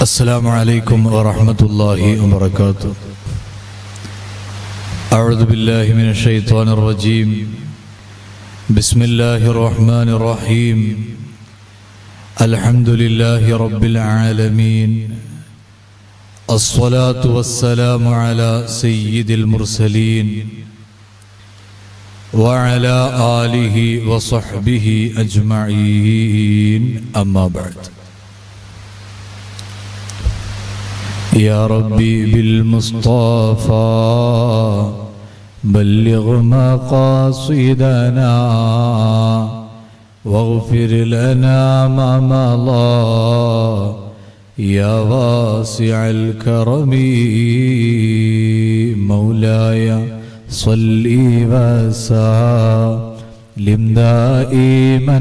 السلام عليكم ورحمة الله وبركاته. أعوذ بالله من الشيطان الرجيم. بسم الله الرحمن الرحيم. الحمد لله رب العالمين. الصلاة والسلام على سيد المرسلين وعلى آله وصحبه أجمعين. أما بعد. يا ربي بالمصطفى بلغ مقاصدنا واغفر لنا ما مضى يا واسع الكرم. مولاي صل وسلم دائما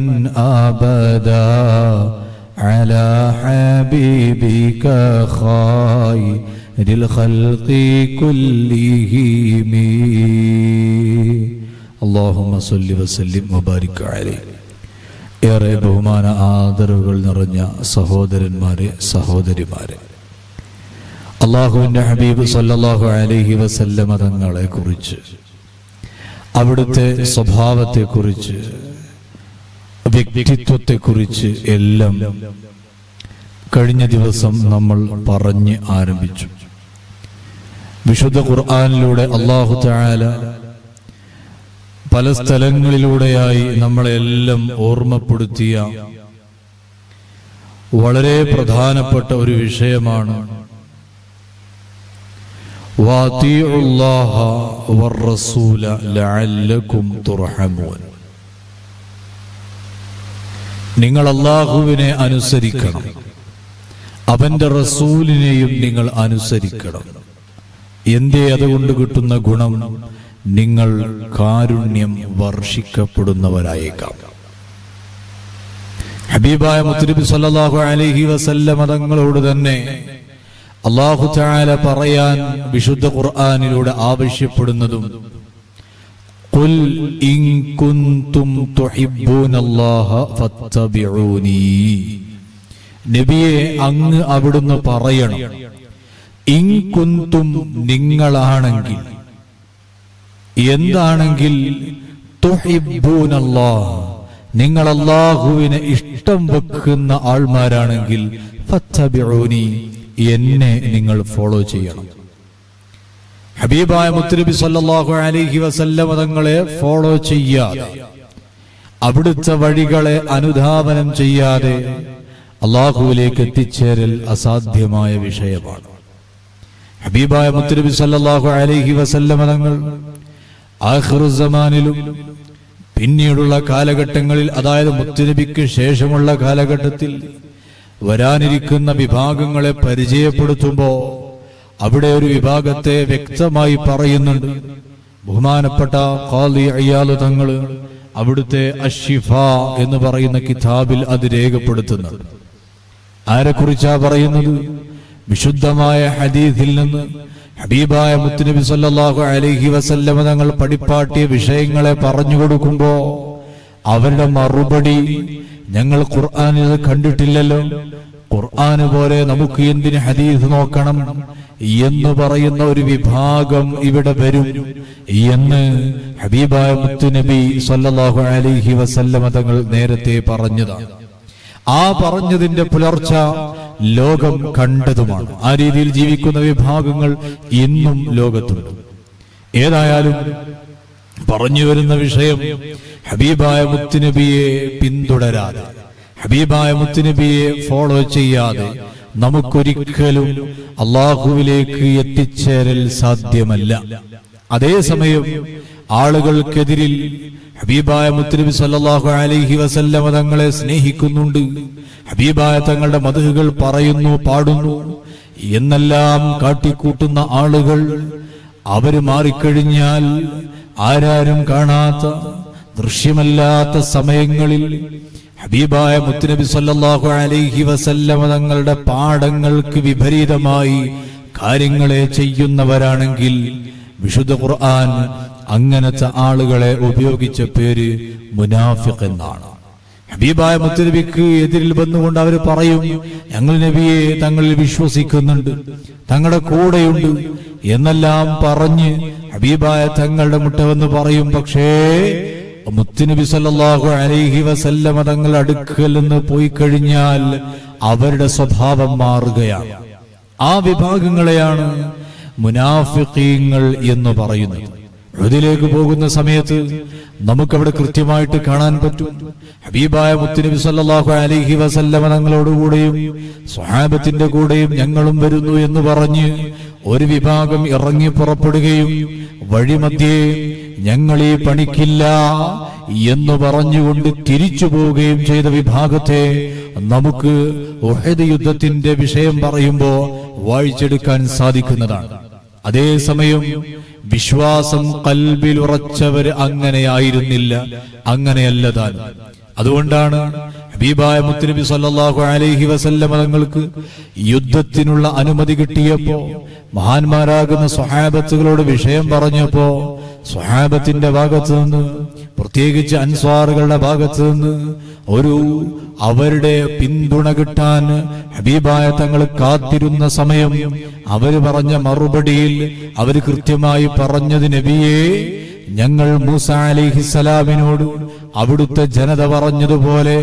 أبدا على حبيبك خير الخلق كلهم. اللهم صل وسلم وبارك عليه. ഏറെ ബഹുമാന ആദരവുകൾ നിറഞ്ഞ സഹോദരന്മാരെ, സഹോദരിമാരെ, അള്ളാഹുവിൻ്റെ ഹബീബ് സല്ലല്ലാഹു അലൈഹി വസല്ലമ തങ്ങളെ കുറിച്ച്, അവിടുത്തെ സ്വഭാവത്തെക്കുറിച്ച്, വ്യക്തിത്വത്തെക്കുറിച്ച് എല്ലാം കഴിഞ്ഞ ദിവസം നമ്മൾ പറഞ്ഞ് ആരംഭിച്ചു. വിശുദ്ധ ഖുർആനിലൂടെ അല്ലാഹു തആല പല സ്ഥലങ്ങളിലൂടെയായി നമ്മളെല്ലാം ഓർമ്മപ്പെടുത്തിയ വളരെ പ്രധാനപ്പെട്ട ഒരു വിഷയമാണ് വഅതീഉല്ലാഹ വർ-റസൂല ലഅല്ലകും തുർഹമൂൻ. നിങ്ങൾ അല്ലാഹുവിനെ അനുസരിക്കണം, അവന്റെ റസൂലിനെയും നിങ്ങൾ അനുസരിക്കണം. എന്തേ അതുകൊണ്ട് കിട്ടുന്ന ഗുണം? നിങ്ങൾ കാരുണ്യം വർഷിക്കപ്പെടുന്നവരായേക്കാം. ഹബീബായ മുത്തുനബി സല്ലല്ലാഹു അലൈഹി വസല്ലമ തങ്ങളോട് തന്നെ അല്ലാഹു തആല പറയാൻ വിശുദ്ധ ഖുർആനിലൂടെ ആവശ്യപ്പെടുന്നതും ഖുൽ ഇൻ കുൻതും തുഹിബ്ബൂനല്ലാഹ ഫത്തബിഊനി. നബിയെ, അങ്ങ് അവിടുന്ന് പറയണം, ഇൻ കുൻതും, നിങ്ങളാണെങ്കിൽ, എന്താണെങ്കിൽ, തുഹിബ്ബൂനല്ലാഹ, നിങ്ങൾ അല്ലാഹുവിനെ ഇഷ്ടം വെക്കുന്ന ആൾമാരാണെങ്കിൽ, ഫത്തബിഊനി, എന്നെ നിങ്ങൾ ഫോളോ ചെയ്യണം. ഹബീബായ മുത്തുനബി സല്ലല്ലാഹു അലൈഹി വസല്ലമ തങ്ങളെ ഫോളോ ചെയ്യാതെ, അവിടുത്തെ വഴികളെ അനുധാവനം ചെയ്യാതെ അല്ലാഹുവിലേക്ക് എത്തിച്ചേരൽ അസാധ്യമായ വിഷയമാണ്. ഹബീബായ മുത്തുനബി സല്ലല്ലാഹു അലൈഹി വസല്ലമ തങ്ങൾ ആഖിറു സമാനിലും പിന്നീടുള്ള കാലഘട്ടങ്ങളിൽ, അതായത് മുത്തുനബിക്ക് ശേഷമുള്ള കാലഘട്ടത്തിൽ വരാനിരിക്കുന്ന വിഭാഗങ്ങളെ പരിചയപ്പെടുത്തുമ്പോൾ അവിടെ ഒരു വിഭാഗത്തെ വ്യക്തമായി പറയുന്നുണ്ട്. ബഹുമാനപ്പെട്ട ഖാദി ഇയാദ് തങ്ങൾ അവിടുത്തെ അശ്ശിഫ എന്ന് പറയുന്ന കിതാബിൽ അത് രേഖപ്പെടുത്തുന്നുണ്ട്. ആരെക്കുറിച്ചാ പറയുന്നത്? വിശുദ്ധമായ ഹദീസിൽ നിന്ന് ഹബീബായ മുത്തുനബി സല്ലല്ലാഹു അലൈഹി വസല്ലമ തങ്ങൾ പഠിപ്പാട്ടിയ വിഷയങ്ങളെ പറഞ്ഞു കൊടുക്കുമ്പോ അവരുടെ മറുപടി, ഞങ്ങൾ ഖുർആനിൽ കണ്ടിട്ടില്ലല്ലോ, ഖുർആന് പോലെ നമുക്ക് എന്തിന് ഹദീസ് നോക്കണം എന്ന് പറയുന്ന ഒരു വിഭാഗം ഇവിടെ വരും എന്ന് ഹബീബായ മുത്തുനബി സല്ലല്ലാഹു അലൈഹി വസല്ലമ തങ്ങൾ നേരത്തെ പറഞ്ഞതാണ്. ആ പറഞ്ഞതിന്റെ പുലർച്ച ലോകം കണ്ടതുമാണ്. ആ രീതിയിൽ ജീവിക്കുന്ന വിഭാഗങ്ങൾ ഇന്നും ലോകത്തുണ്ട്. ഏതായാലും പറഞ്ഞു വരുന്ന വിഷയം, ഹബീബായ മുത്തുനബിയെ പിന്തുടരാതെ, ഹബീബായ മുത്തുനബിയെ ഫോളോ ചെയ്യാതെ നമുക്കൊരിക്കലും അല്ലാഹുവിലേക്ക് എത്തിച്ചേരൽ സാധ്യമല്ല. അതേസമയം ആളുകൾക്കെതിരിൽ ഹബീബായ മുത്തുനബി സല്ലല്ലാഹു അലൈഹി വസല്ലമ തങ്ങളെ സ്നേഹിക്കുന്നുണ്ട്, ഹബീബായ തങ്ങളുടെ മദ്ഹുകൾ പറയുന്നു, പാടുന്നു എന്നെല്ലാം കാട്ടിക്കൂട്ടുന്ന ആളുകൾ, അവര് മാറിക്കഴിഞ്ഞാൽ ആരാരും കാണാത്ത, ദൃശ്യമല്ലാത്ത സമയങ്ങളിൽ ഹബീബായ മുത്തുനബി സല്ലല്ലാഹു അലൈഹി വസല്ലമ തങ്ങളുടെ പാഠങ്ങൾക്ക് വിപരീതമായി കാര്യങ്ങളെ ചെയ്യുന്നവരാണെങ്കിൽ വിശുദ്ധ ഖുർആൻ അങ്ങനത്തെ ആളുകളെ ഉപയോഗിച്ച പേര് മുനാഫിഖ് എന്നാണ്. ഹബീബായ മുത്തുനബിക്ക് എതിരിൽ വന്നുകൊണ്ട് അവർ പറയും, ഞങ്ങൾ നബിയെ തങ്ങളിൽ വിശ്വസിക്കുന്നുണ്ട്, തങ്ങളുടെ കൂടെയുണ്ട് എന്നെല്ലാം പറഞ്ഞ് ഹബീബായ തങ്ങളുടെ മുട്ടവെന്ന് പറയും. പക്ഷേ മുത്തുനബി സല്ലല്ലാഹു അലൈഹി വസല്ലമ തങ്ങൾ അടുക്കൽ നിന്ന് പോയി കഴിഞ്ഞാൽ അവരുടെ സ്വഭാവം മാറുകയാണ്. ആ വിഭാഗങ്ങളെയാണ് മുനാഫിഖീങ്ങൾ എന്ന് പറയുന്നത്. ഉഹദിലേക്ക് പോകുന്ന സമയത്ത് നമുക്കവിടെ കൃത്യമായിട്ട് കാണാൻ പറ്റും, ഹബീബായ മുത്തുനബി സല്ലല്ലാഹു അലൈഹി വസല്ലമ തങ്ങളോടുകൂടെയും സ്വഹാബത്തിന്റെ കൂടെയും ഞങ്ങളും വരുന്നു എന്ന് പറഞ്ഞ് ഒരു വിഭാഗം ഇറങ്ങി പുറപ്പെടുകയും വഴിമധ്യേ ഞങ്ങൾ ഈ പണിക്കില്ല എന്ന് പറഞ്ഞുകൊണ്ട് തിരിച്ചു പോവുകയും ചെയ്ത വിഭാഗത്തെ നമുക്ക് ഉഹദ് യുദ്ധത്തിന്റെ വിഷയം പറയുമ്പോൾ വായിച്ചെടുക്കാൻ സാധിക്കുന്നതാണ്. അതേസമയം വിശ്വാസം കൽബിൽ ഉറച്ചവർ അങ്ങനെയായിരുന്നില്ല, അങ്ങനെയല്ല താൻ. അതുകൊണ്ടാണ് ഹബീബായ മുത്തുനബി സല്ലല്ലാഹു അലൈഹി വസല്ലമ തങ്ങൾക്ക് യുദ്ധത്തിനുള്ള അനുമതി കിട്ടിയപ്പോ മഹാന്മാരാകുന്ന സ്വഹാബത്തുകളോട് വിഷയം പറഞ്ഞപ്പോ സ്വഹാബത്തിന്റെ ഭാഗത്ത് നിന്ന്, പ്രത്യേകിച്ച് അൻസ്വാറുകളുടെ ഭാഗത്ത് നിന്ന് ഒരു അവരുടെ പിന്തുണ കിട്ടാൻ ഹബീബായ തങ്ങൾ കാത്തിരുന്ന സമയം അവര് പറഞ്ഞ മറുപടിയിൽ അവർ കൃത്യമായി പറഞ്ഞത്, നബിയേ, ഞങ്ങൾ മൂസ അലൈഹിസ്സലാമിനോട് അവിടുത്തെ ജനത പറഞ്ഞതുപോലെ,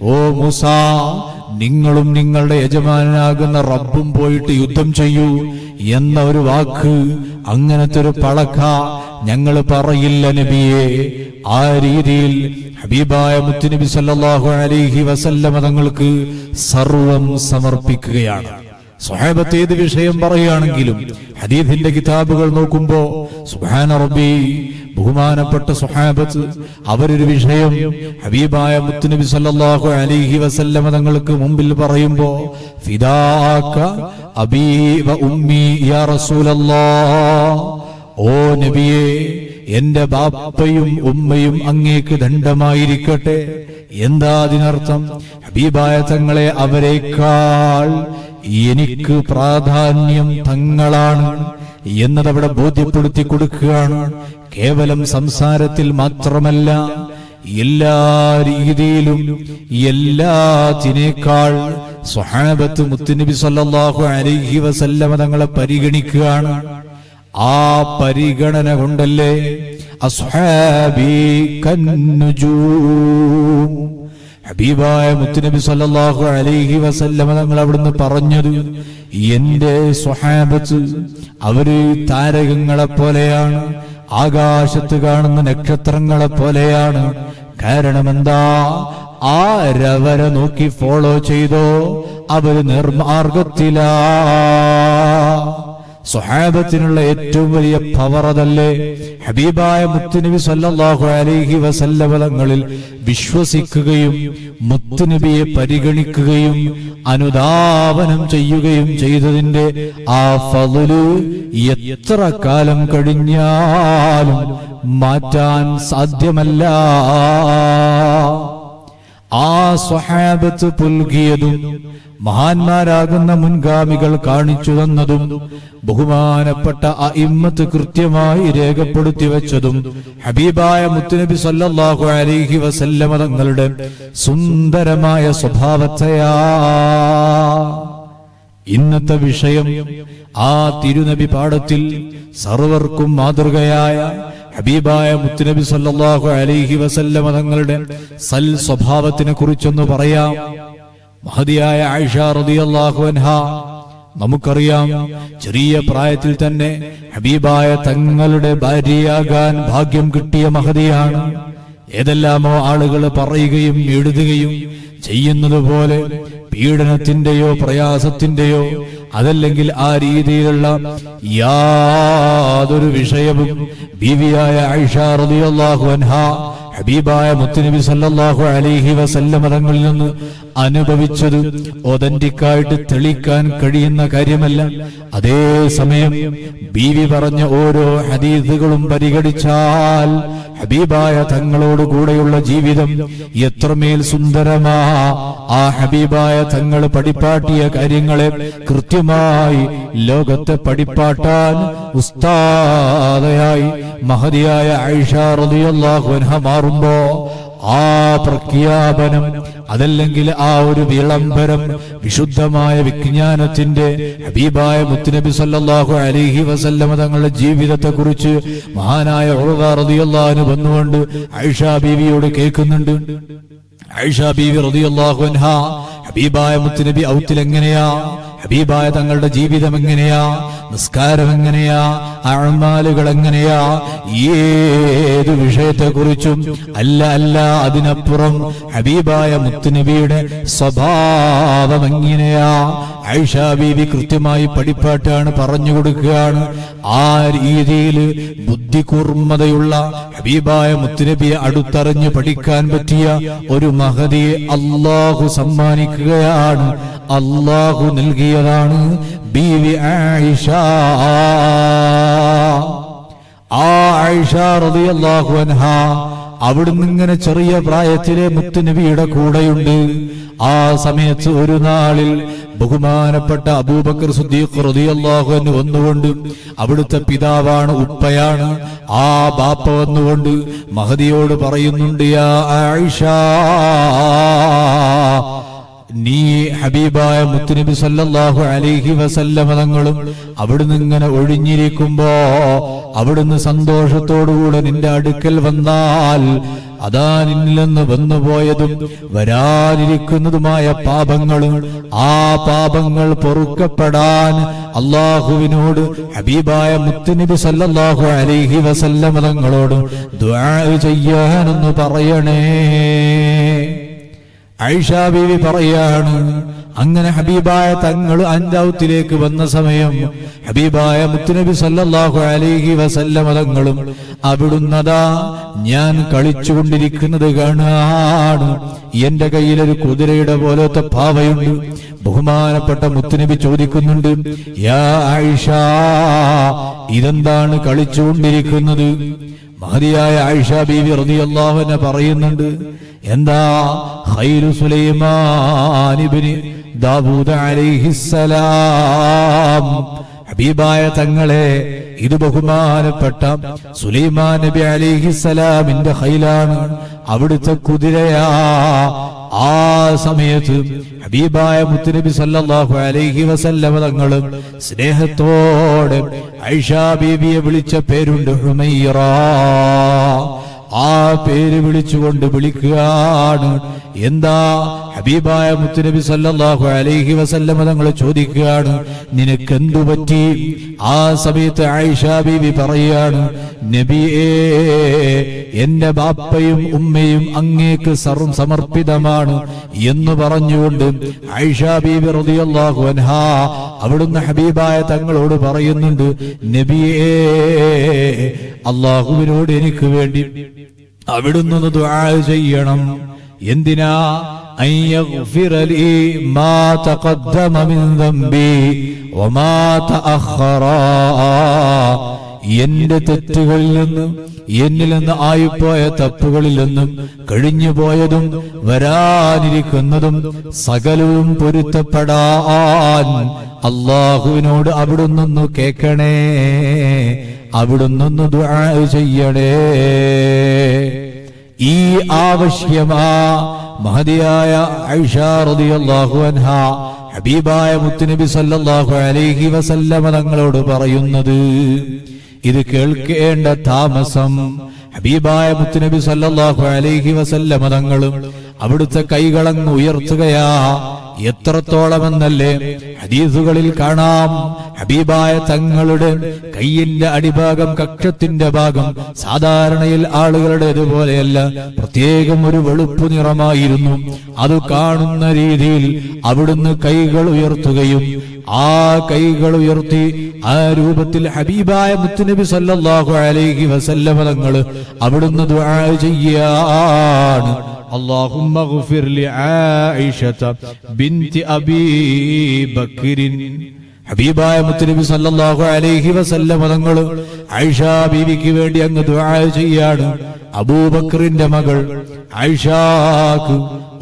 ഓ മൂസ, നിങ്ങളും നിങ്ങളുടെ യജമാനാകുന്ന റബ്ബും പോയിട്ട് യുദ്ധം ചെയ്യൂ എന്ന ഒരു വാക്ക്, അങ്ങനത്തെ ഒരു പളക്ക ഞങ്ങൾ പറയില്ല നബിയെ. ആ രീതിയിൽ ഹബീബായ മുത്തുനബി സല്ലല്ലാഹു അലൈഹി വസല്ലമ തങ്ങൾക്ക് സർവം സമർപ്പിക്കുകയാണ്. സ്വഹാബത്ത് ഏത് വിഷയം പറയുകയാണെങ്കിലും ഹദീസിന്റെ കിതാബുകൾ നോക്കുമ്പോ സുബ്ഹാന റബ്ബി, ബഹുമാനപ്പെട്ട സ്വഹാബത്ത് അവരൊരു വിഷയം ഹബീബായ മുത്തുനബി സല്ലല്ലാഹു അലൈഹി വസല്ലമ തങ്ങൾക്ക് മുമ്പിൽ പറയുമ്പോ, ഫിദാക അബീ വ ഉമ്മി യാ റസൂലല്ലാഹ്, ഓ നബിയേ, എന്റെ ബാപ്പയും ഉമ്മയും അങ്ങേക്ക് ദണ്ഡമായിരിക്കട്ടെ. എന്താ അതിനർത്ഥം? ഹബീബായ തങ്ങളെ അവരെക്കാൾ എനിക്ക് പ്രാധാന്യം തങ്ങളാണ് എന്നതവിടെ ബോധ്യപ്പെടുത്തി കൊടുക്കുകയാണ്. കേവലം സംസാരത്തിൽ മാത്രമല്ല, എല്ലാ രീതിയിലും എല്ലാത്തിനേക്കാൾ സ്വഹാബത്ത് മുത്തുനബി സല്ലല്ലാഹു അലൈഹി വസല്ലമ തങ്ങളെ പരിഗണിക്കുകയാണ്. ആ പരിഗണന കൊണ്ടല്ലേ അസ്ഹാബി കന്നുജൂം, ഹബീബായ മുത്തുനബി സല്ലല്ലാഹു അലൈഹി വസല്ലമ തങ്ങൾ അവിടുന്ന് പറഞ്ഞത്, എന്റെ സ്വഹാബത്ത് അവര് താരകങ്ങളെ പോലെയാണ്, ആകാശത്ത് കാണുന്ന നക്ഷത്രങ്ങളെ പോലെയാണ്. കാരണം എന്താ? ആരവരെ നോക്കി ഫോളോ ചെയ്തോ അവര് നിർമാർഗത്തിലാ. സ്വഹാബത്തിനുള്ള ഏറ്റവും വലിയ പവർ അതല്ലേ? ഹബീബായ മുത്തുനബി സല്ലല്ലാഹു അലൈഹി വസല്ലമ തങ്ങളിൽ വിശ്വസിക്കുകയും മുത്തുനബിയെ പരിഗണിക്കുകയും അനുധാവനം ചെയ്യുകയും ചെയ്തതിന്റെ ആ ഫള് എത്ര കാലം കഴിഞ്ഞാലും മാറ്റാൻ സാധ്യമല്ല. ആ സ്വഹാബത്ത് പുൽകിയതും മഹാന്മാരാകുന്ന മുൻഗാമികൾ കാണിച്ചു തന്നതും ബഹുമാനപ്പെട്ട അഇമ്മത്ത് കൃത്യമായി രേഖപ്പെടുത്തി വെച്ചതും ഹബീബായ മുത്തുനബി സല്ലല്ലാഹു അലൈഹി വസല്ലമ തങ്ങളുടെ സുന്ദരമായ സ്വഭാവത്തെയാ. ഇന്നത്തെ വിഷയം ആ തിരുനബി പാഠത്തിൽ സർവർക്കും മാതൃകയായ ഹബീബായ മുത്തുനബി സല്ലല്ലാഹു അലൈഹി വസല്ലമ തങ്ങളുടെ സൽ സ്വഭാവത്തിനെ കുറിച്ചൊന്ന് പറയാം. മഹദിയായ ആയിഷ റളിയല്ലാഹു അൻഹാ, നമുക്കറിയാം, ചെറിയ പ്രായത്തിൽ തന്നെ ഹബീബായ തങ്ങളുടെ ഭാര്യയാകാൻ ഭാഗ്യം കിട്ടിയ മഹദിയാണ്. ഏതെല്ലാമോ ആളുകൾ പറയുകയും എഴുതുകയും ചെയ്യുന്നത് പോലെ പീഡനത്തിന്റെയോ പ്രയാസത്തിന്റെയോ അതല്ലെങ്കിൽ ആ രീതിയിലുള്ള യാതൊരു വിഷയവും ബീവിയായ ആയിഷ റളിയല്ലാഹു അൻഹാ ഹബീബായ മുത്തുനബി സല്ലല്ലാഹു അലൈഹി വസല്ലമ തങ്ങളിൽ നിന്ന് അനുഭവിച്ചത് ഒതന്റിക്കായിട്ട് തെളിയിക്കാൻ കഴിയുന്ന കാര്യമല്ല. അതേസമയം ബീവി പറഞ്ഞ ഓരോ ഹദീസുകളും പരിഗണിച്ചാൽ ഹബീബായ തങ്ങളോടുകൂടെയുള്ള ജീവിതം എത്രമേൽ സുന്ദരമാ. ആ ഹബീബായ തങ്ങൾ പഠിപ്പാട്ടിയ കാര്യങ്ങളെ കൃത്യമായി ലോകത്തെ പഠിപ്പാട്ടാൻ ഉസ്താദയായി മഹദിയായ ആയിഷ റളിയല്ലാഹു അൻഹ മാറുമ്പോ ആ പ്രഖ്യാപനം, അതല്ലെങ്കിൽ ആ ഒരു വിളംബരം വിശുദ്ധമായ വിജ്ഞാനത്തിന്റെ ഹബീബായ മുത്തുനബി സല്ലല്ലാഹു അലൈഹി വസല്ലമ തങ്ങളുടെ ജീവിതത്തെക്കുറിച്ച് മഹാനായ ഉർവ റളിയല്ലാഹു അൻഹു വന്നുകൊണ്ട് ആയിഷ ബീവിയോട് കേൾക്കുന്നുണ്ട്. ആയിഷ ബീവി റളിയല്ലാഹു അൻഹാ ഹബീബായ മുത്തുനബി ഔത്തിൽ എങ്ങനെയാ, ഹബീബായ തങ്ങളുടെ ജീവിതം എങ്ങനെയാ, നിസ്കാരം എങ്ങനെയാ, അഅ്മാലുകൾ എങ്ങനെയാ, ഏതു വിഷയത്തെക്കുറിച്ചും അല്ല അതിനപ്പുറം ഹബീബായ മുത്തുനബിയുടെ സ്വഭാവം എങ്ങനെയാ ആയിഷ ബീവി കൃത്യമായി പഠിപ്പാട്ടാണ് പറഞ്ഞു കൊടുക്കുകയാണ്. ആ രീതിയിൽ ബുദ്ധികൂർമ്മതയുള്ള ഹബീബായ മുത്തുനബിയെ അടുത്തറിഞ്ഞ് പഠിക്കാൻ പറ്റിയ ഒരു മഹദിയെ അല്ലാഹു സമ്മാനിക്കുകയാണ്, അല്ലാഹു നൽകിയതാണ് ബീവി ആയിഷ. ആ ആയിഷ റളിയല്ലാഹു അൻഹാ അവിടുന്ന് ഇങ്ങനെ ചെറിയ പ്രായത്തിലെ മുത്തുനബിയുടെ കൂടെയുണ്ട്. ആ സമയത്ത് ഒരു നാളിൽ ബഹുമാനപ്പെട്ട അബൂബക്കർ സിദ്ദീഖ് റളിയല്ലാഹു അൻഹു വന്നുകൊണ്ട്, അവിടുത്തെ പിതാവാണ്, ഉപ്പയാണ്, ആ ബാപ്പ വന്നുകൊണ്ട് മഹദിയോട് പറയുന്നുണ്ട്, യാ ആയിഷ, നീ ഹബീബായ മുത്തുനബി സല്ലല്ലാഹു അലൈഹി വസല്ലമ തങ്ങളും അവിടുന്ന് ഇങ്ങനെ ഒഴിഞ്ഞിരിക്കുമ്പോ അവിടുന്ന് സന്തോഷത്തോടുകൂടെ നിന്റെ അടുക്കൽ വന്നാൽ അതാ നിന്നിൽ നിന്ന് വന്നുപോയതും വരാനിരിക്കുന്നതുമായ പാപങ്ങളും ആ പാപങ്ങൾ പൊറുക്കപ്പെടാൻ അല്ലാഹുവിനോട് ഹബീബായ മുത്തുനബി സല്ലല്ലാഹു അലൈഹി വസല്ലമ തങ്ങളോട് ദുആ ചെയ്യാനൊന്ന് പറയണേ. ആയിഷ ബീവി പറയാണ്, അങ്ങനെ ഹബീബായ തങ്ങൾ അഞ്ചാവത്തിലേക്ക് വന്ന സമയം ഹബീബായ മുത്തുനബി സല്ലല്ലാഹു അലൈഹി വസല്ലമ തങ്ങളും അവിടുന്നതാ ഞാൻ കളിച്ചുകൊണ്ടിരിക്കുന്നത് കാണാണ്. എന്റെ കയ്യിലൊരു കുതിരയുടെ പോലത്തെ പാവയുണ്ട്. ബഹുമാനപ്പെട്ട മുത്തുനബി ചോദിക്കുന്നുണ്ട്, യാ ആയിഷ, ഇതെന്താണ് കളിച്ചുകൊണ്ടിരിക്കുന്നത്? മഹദിയായ ആയിഷ ബീവി റളിയല്ലാഹു അൻഹ പറയുന്നുണ്ട്, എന്താ, ഖൈലു സുലൈമാൻ ഇബ്നു ദാവൂദ് അലൈഹിസ്സലാം, ഹബീബായ തങ്ങളെ, ഇത് ബഹുമാനപ്പെട്ട സുലൈമാൻ നബി അലൈഹിസ്സലാമിന്റെ ഖൈലാണ്, അവിടുത്തെ കുതിരയാ. ആ സമയത്ത് ഹബീബായ മുത്തുനബി സല്ലല്ലാഹു അലൈഹി വസല്ലമ തങ്ങളും സ്നേഹത്തോടെ ആയിഷ ബീവിയെ വിളിച്ച പേരുണ്ട് ഹുമൈറ. ആ പേര് വിളിച്ചുകൊണ്ട് വിളിക്കുകയാണ്. എന്താ, ഹബീബായ മുത്തുനബി സല്ലല്ലാഹു അലൈഹി വസല്ലമ തങ്ങൾ ചോദിക്കുകയാണ്, നിനക്കെന്തു പറ്റി? ആ സമയത്ത് ആയിഷ ബീവി പറയാണ്, നബിയേ, എന്റെ ബാപ്പയും ഉമ്മയും അങ്ങേക്ക് സമർപ്പിതമാണ് എന്ന് പറഞ്ഞുകൊണ്ട് ആയിഷ ബീവി റളിയല്ലാഹു അൻഹാ അവിടുന്ന് ഹബീബായ തങ്ങളോട് പറയുന്നുണ്ട്, നബിയേ, അല്ലാഹുവിനോട് എനിക്ക് വേണ്ടി അവിടുന്ന് ദുആ ചെയ്യണം. എന്തിനാ? അയ്യഗ്ഫിറ ലീ മാ തഖദ്ദമ മിൻ ദംബി വമാ തഅഖറ, എന്റെ തെറ്റുകളിൽ നിന്നും എന്നിൽ നിന്ന് ആയിപ്പോയ തപ്പുകളിൽ നിന്നും കഴിഞ്ഞുപോയതും വരാനിരിക്കുന്നതും സകലവും പൊരുത്തപ്പെടാൻ അല്ലാഹുവിനോട് അവിടുന്ന് കേൾക്കണേ, അവിടുന്ന് ദുആ ചെയ്യണേ. ഈ ആവശ്യമാ മഹദിയായ ആയിഷ റളിയല്ലാഹു അൻഹാ ഹബീബായ മുത്തുനബി സല്ലല്ലാഹു അലൈഹി വസല്ലമ തങ്ങളോട് പറയുന്നത്. ഇത് കേൾക്കേണ്ട താമസം ഹബീബായ മുത്തുനബി സല്ലല്ലാഹു അലൈഹി വസല്ലമ തങ്ങളും അവിടുത്തെ കൈകളങ്ങ് ഉയർത്തുകയാ. എത്രത്തോളമെന്നല്ലേ ഹദീസുകളിൽ കാണാം. ഹബീബായ തങ്ങളുടെ കയ്യിന്റെ അടിഭാഗം, കക്ഷത്തിന്റെ ഭാഗം സാധാരണയിൽ ആളുകളുടേതുപോലെയല്ല, പ്രത്യേകം ഒരു വെളുപ്പു നിറമായിരുന്നു. അത് കാണുന്ന രീതിയിൽ അവിടുന്ന് കൈകൾ ഉയർത്തുകയും ആ കൈകൾ ഉയർത്തി ആ രൂപത്തിൽ ഹബീബായ മുത്തുനബി സല്ലല്ലാഹു അലൈഹി വസല്ലമ തങ്ങൾ അവിടുന്ന് ദുആ ചെയ്യാണ്. اللهم اغفر لعائشة بنت أبي بكر. ഹബീബായ മുത്തുനബി സല്ലല്ലാഹു അലൈഹി വസല്ലമ തങ്ങൾ ആയിഷ ബീവിക്ക് വേണ്ടി അങ്ങ് ദുആ ചെയ്യാണ്. അബൂബക്കറിന്റെ മകൾ ആയിഷക്ക്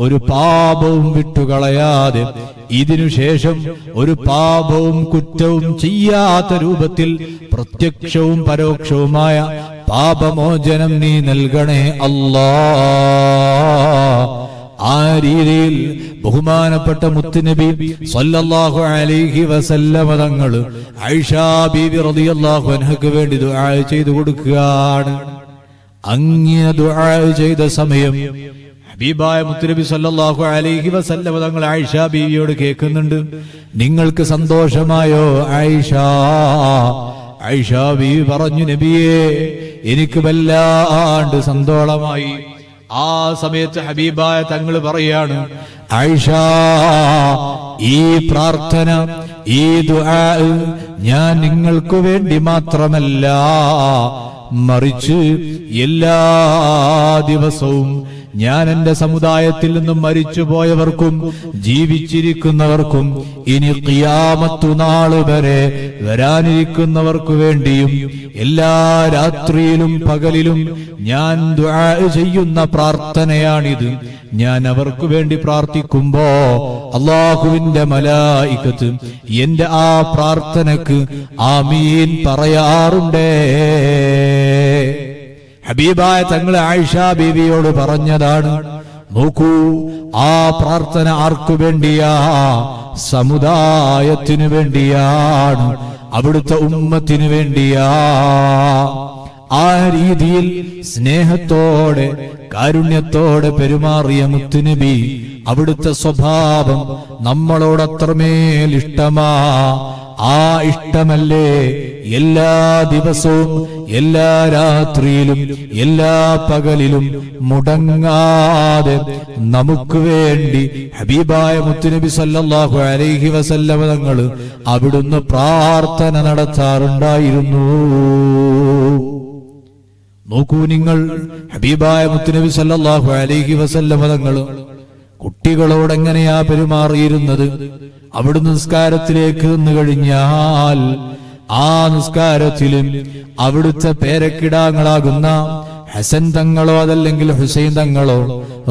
ഒരു പാപവും വിട്ടുകളയാതെ, ഇതിനുശേഷം ഒരു പാപവും കുറ്റവും ചെയ്യാത്ത രൂപത്തിൽ പ്രത്യക്ഷവും പരോക്ഷവുമായ പാപമോചനം നീ നൽകണേ അല്ലാ. ആ രീതിയിൽ ബഹുമാനപ്പെട്ട മുത്തുനബി സ്വല്ലല്ലാഹു അലൈഹി വസല്ലമ തങ്ങൾ ആയിഷാ ബീവി റളിയല്ലാഹു അൻഹയ്ക്ക് വേണ്ടി ദുആ ചെയ്തു കൊടുക്കുകയാണ്. അങ്ങനെ ദുആ ചെയ്ത സമയം ഹബീബായ മുത്തുനബി സ്വല്ലല്ലാഹു അലൈഹി വസല്ലമ തങ്ങൾ ആയിഷാ ബീവിയോട് കേൾക്കുന്നുണ്ട്, നിങ്ങൾക്ക് സന്തോഷമായോ ആയിഷ? ആയിഷാ ബീവി പറഞ്ഞു, നബിയേ എനിക്ക് വല്ലാണ്ട് സന്തോഷമായി. ആ സമയത്ത് ഹബീബായ തങ്ങൾ പറയാണ്, ആയിഷ ഈ പ്രാർത്ഥന, ഈ ദുആ ഞാൻ നിങ്ങൾക്ക് വേണ്ടി മാത്രമല്ല, മറിച്ച് എല്ലാ ദിവസവും ഞാൻ എന്റെ സമുദായത്തിൽ നിന്നും മരിച്ചുപോയവർക്കും ജീവിച്ചിരിക്കുന്നവർക്കും ഇനി ഖിയാമത്തു നാൾ വരെ വരാനിരിക്കുന്നവർക്കു വേണ്ടിയും എല്ലാ രാത്രിയിലും പകലിലും ഞാൻ ദുആ ചെയ്യുന്ന പ്രാർത്ഥനയാണിത്. ഞാൻ അവർക്ക് വേണ്ടി പ്രാർത്ഥിക്കുമ്പോ അല്ലാഹുവിന്റെ മലായികത്ത് എന്റെ ആ പ്രാർത്ഥനക്ക് ആമീൻ പറയാറുണ്ടേ. ഹബീബായ തങ്ങൾ ആയിഷാ ബീവിയോട് പറഞ്ഞതാണ്, നോക്കൂ, ആ പ്രാർത്ഥന ആർക്കു വേണ്ടിയാ? സമുദായത്തിനു വേണ്ടിയാണ്, അവിടുത്തെ ഉമ്മത്തിനു വേണ്ടിയാ. ആ രീതിയിൽ സ്നേഹത്തോടെ കാരുണ്യത്തോടെ പെരുമാറിയ മുത്തുനബി, അവിടുത്തെ സ്വഭാവം നമ്മളോട് അത്രമേൽ ഇഷ്ടമാ. ആ ഇഷ്ടമല്ലേ എല്ലാ ദിവസവും എല്ലാ രാത്രിയിലും എല്ലാ പകലിലും മുടങ്ങാതെ നമുക്ക് വേണ്ടി ഹബീബായ മുത്തുനബി സല്ലല്ലാഹു അലൈഹി വസല്ലമ തങ്ങൾ അവിടുന്ന് പ്രാർത്ഥന നടത്താറുണ്ടായിരുന്നു. നോക്കൂ നിങ്ങൾ, ഹബീബായ മുത്തുനബി സല്ലല്ലാഹു അലൈഹി വസല്ലമ തങ്ങൾ കുട്ടികളോട് എങ്ങനെയാ പെരുമാറിയിരുന്നത്? അവിടുന്ന് നിസ്കാരത്തിലേക്ക് നിന്ന് കഴിഞ്ഞാൽ ആ നിസ്കാരത്തിലും അവിടുത്തെ പേരക്കിടാങ്ങളാകുന്ന ഹസൻ തങ്ങളോ അതല്ലെങ്കിൽ ഹുസൈൻ തങ്ങളോ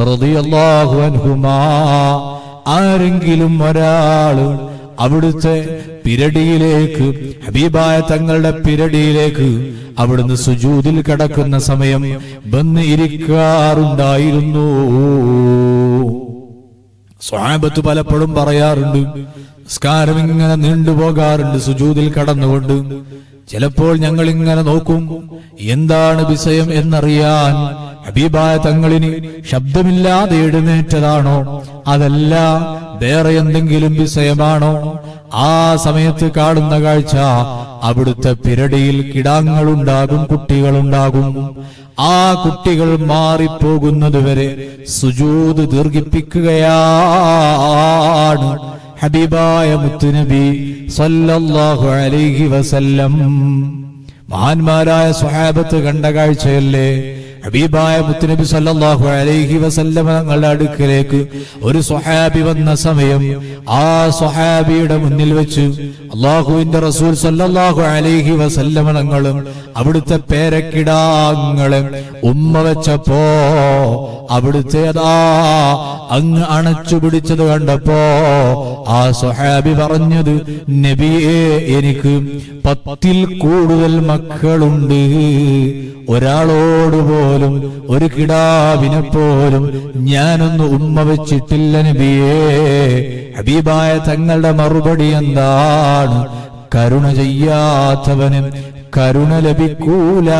റളിയല്ലാഹു അൻഹുമാ ആരെങ്കിലും ഒരാള് അവിടുത്തെ പിരടിയിലേക്ക്, ഹബീബായ തങ്ങളുടെ പിരടിയിലേക്ക് അവിടുന്ന് സുജൂദിൽ കിടക്കുന്ന സമയം വന്ന് ഇരിക്കാറുണ്ടായിരുന്നു. സ്വഹാബത്ത് പലപ്പോഴും പറയാറുണ്ട്, നിസ്കാരം ഇങ്ങനെ നീണ്ടുപോകാറുണ്ട് സുജൂദിൽ കടന്നുകൊണ്ട്. ചിലപ്പോൾ ഞങ്ങൾ ഇങ്ങനെ നോക്കും, എന്താണ് വിഷയം എന്നറിയാൻ. ഹബീബായ തങ്ങളിന് ശബ്ദമില്ലാതെ എഴുന്നേറ്റതാണോ, അതല്ല വേറെ എന്തെങ്കിലും വിഷയമാണോ? ആ സമയത്ത് കാണുന്ന കാഴ്ച, അവിടുത്തെ പിരടിയിൽ കിടാങ്ങളുണ്ടാകും, കുട്ടികളുണ്ടാകും. ആ കുട്ടികൾ മാറിപ്പോകുന്നതുവരെ സുജൂദ് ദീർഘിപ്പിക്കുകയാണ് ഹബീബായ മുത്തുനബി സല്ലല്ലാഹു അലൈഹി വസല്ലം. മഹാന്മാരായ സ്വഹാബത്ത് കണ്ട കാഴ്ചയല്ലേ? ഹബീബായ മുത്തുനബി സല്ലല്ലാഹു അലൈഹി വസല്ലം തങ്ങളുടെ അടുക്കലേക്ക് ഒരു സ്വഹാബി വന്ന സമയം ആ സ്വഹാബിയുടെ മുന്നിൽ വെച്ച് അല്ലാഹുവിന്റെ റസൂൽ സല്ലല്ലാഹു അലൈഹി വസല്ലം തങ്ങളും അവിടുത്തെ പേരക്കിടാങ്ങളെ ഉമ്മ വെച്ചപ്പോ അവിടുത്തെ അങ്ങ് അണച്ചു പിടിച്ചത് കണ്ടപ്പോ ആ സ്വഹാബി പറഞ്ഞത്, നബിയേ എനിക്ക് 10 കൂടുതൽ മക്കളുണ്ട്, ഒരാളോട് പോലും ഒരു കിടാവിനെ പോലും ഞാനൊന്ന് ഉമ്മ വെച്ചിട്ടില്ല നബിയേ. ഹബീബായ തങ്ങളുടെ മറുപടി എന്താണ്? കരുണ ചെയ്യാത്തവന് കരുണ ലഭിക്കൂല.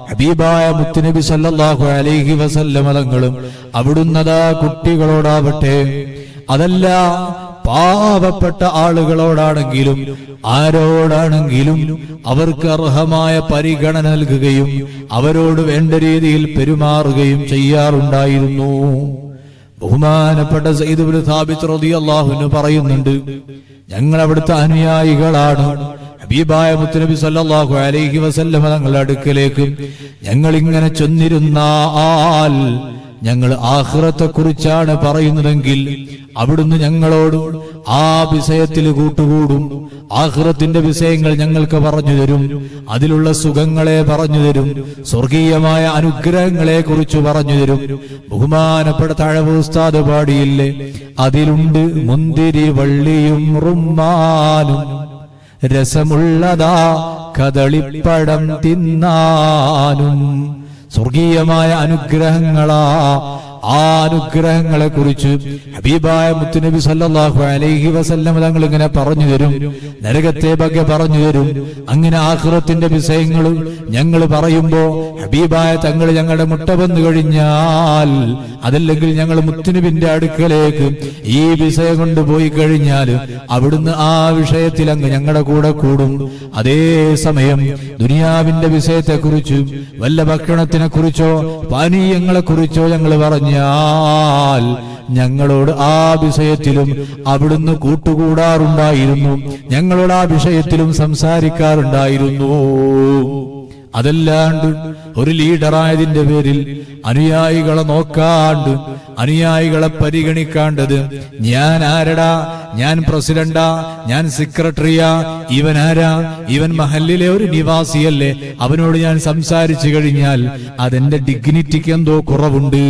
ഹബീബായ മുത്തുനബി സല്ലല്ലാഹു അലൈഹി വസല്ലം തങ്ങളും അവിടുന്നതാ കുട്ടികളോടാവട്ടെ, അതല്ല പാവപ്പെട്ട ആളുകളോടാണെങ്കിലും ആരോടാണെങ്കിലും അവർക്ക് അർഹമായ പരിഗണന നൽകുകയും അവരോട് വേണ്ട രീതിയിൽ പെരുമാറുകയും ചെയ്യാറുണ്ടായിരുന്നു. ബഹുമാനപ്പെട്ട സയ്യിദ് ഇബ്നു സാബിത്ത് റളിയല്ലാഹു അൻഹു പറയുന്നുണ്ട്, ഞങ്ങൾ അവിടുത്തെ അനുയായികളാണ്. ഹബീബായ മുത്തുനബി സല്ലല്ലാഹു അലൈഹി വസല്ലം തങ്ങളുടെ അടുക്കലേക്ക് ഞങ്ങൾ ഇങ്ങനെ ചെന്നിരുന്നാൽ ഞങ്ങൾ ആഖിറത്തെ കുറിച്ചാണ് പറയുന്നതെങ്കിൽ അവിടുന്ന് ഞങ്ങളോട് ആ വിഷയത്തിൽ കൂട്ടുകൂടും. ആഖിറത്തിന്റെ വിഷയങ്ങൾ ഞങ്ങൾക്ക് പറഞ്ഞു തരും, അതിലുള്ള സുഖങ്ങളെ പറഞ്ഞു തരും, സ്വർഗീയമായ അനുഗ്രഹങ്ങളെ കുറിച്ച് പറഞ്ഞു തരും. ബഹുമാനപ്പെട്ട തഴവ് ഉസ്താദ് പാടിയില്ലേ, അതിലുണ്ട് മുന്തിരി വള്ളിയും റുമ്മാനും, രസമുള്ളതാ കദളിപ്പഴം തിന്നാനും. സ്വർഗീയമായ അനുഗ്രഹങ്ങളാ. ആ അനുഗ്രഹങ്ങളെ കുറിച്ച് ഹബീബായ മുത്തുനബി സല്ലല്ലാഹു അലൈഹി വസല്ലം തങ്ങൾ ഇങ്ങനെ പറഞ്ഞു തരും. നരകത്തെ ബഗ്ഗ പറഞ്ഞു തരും. അങ്ങനെ ആഖിറത്തിന്റെ വിഷയങ്ങൾ ഞങ്ങൾ പറയുമ്പോ ഹബീബായ തങ്ങൾ ഞങ്ങളുടെ മുട്ട വന്നു കഴിഞ്ഞാൽ, അതല്ലെങ്കിൽ ഞങ്ങൾ മുത്തുനബിന്റെ അടുക്കലേക്ക് ഈ വിഷയം കൊണ്ടുപോയി കഴിഞ്ഞാൽ അവിടുന്ന് ആ വിഷയത്തിൽ അങ്ങ് ഞങ്ങളുടെ കൂടെ കൂടും. അതേ സമയം ദുനിയാവിന്റെ വിഷയത്തെക്കുറിച്ച് വല്ല ഭക്ഷണത്തിനെ കുറിച്ചോ പാനീയങ്ങളെ കുറിച്ചോ ഞങ്ങൾ പറഞ്ഞാൽ ഞങ്ങളോട് ആ വിഷയത്തിലും അവിടുന്ന് കൂട്ടുകൂടാറുണ്ടായിരുന്നു, ഞങ്ങളോട് ആ വിഷയത്തിലും സംസാരിക്കാറുണ്ടായിരുന്നു. അതല്ലാണ്ട് ഒരു ലീഡറായതിന്റെ പേരിൽ അനുയായികളെ നോക്കാണ്ട്, അനുയായികളെ പരിഗണിക്കാണ്ടത് ഞാൻ ആരടാ, ഞാൻ പ്രസിഡന്റാ, ഞാൻ സെക്രട്ടറിയാ, ഇവൻ ആരാ, ഇവൻ മഹല്ലിലെ ഒരു നിവാസിയല്ലേ, അവനോട് ഞാൻ സംസാരിച്ചു കഴിഞ്ഞാൽ അതെന്റെ ഡിഗ്നിറ്റിക്ക് എന്തോ കുറവുണ്ട്,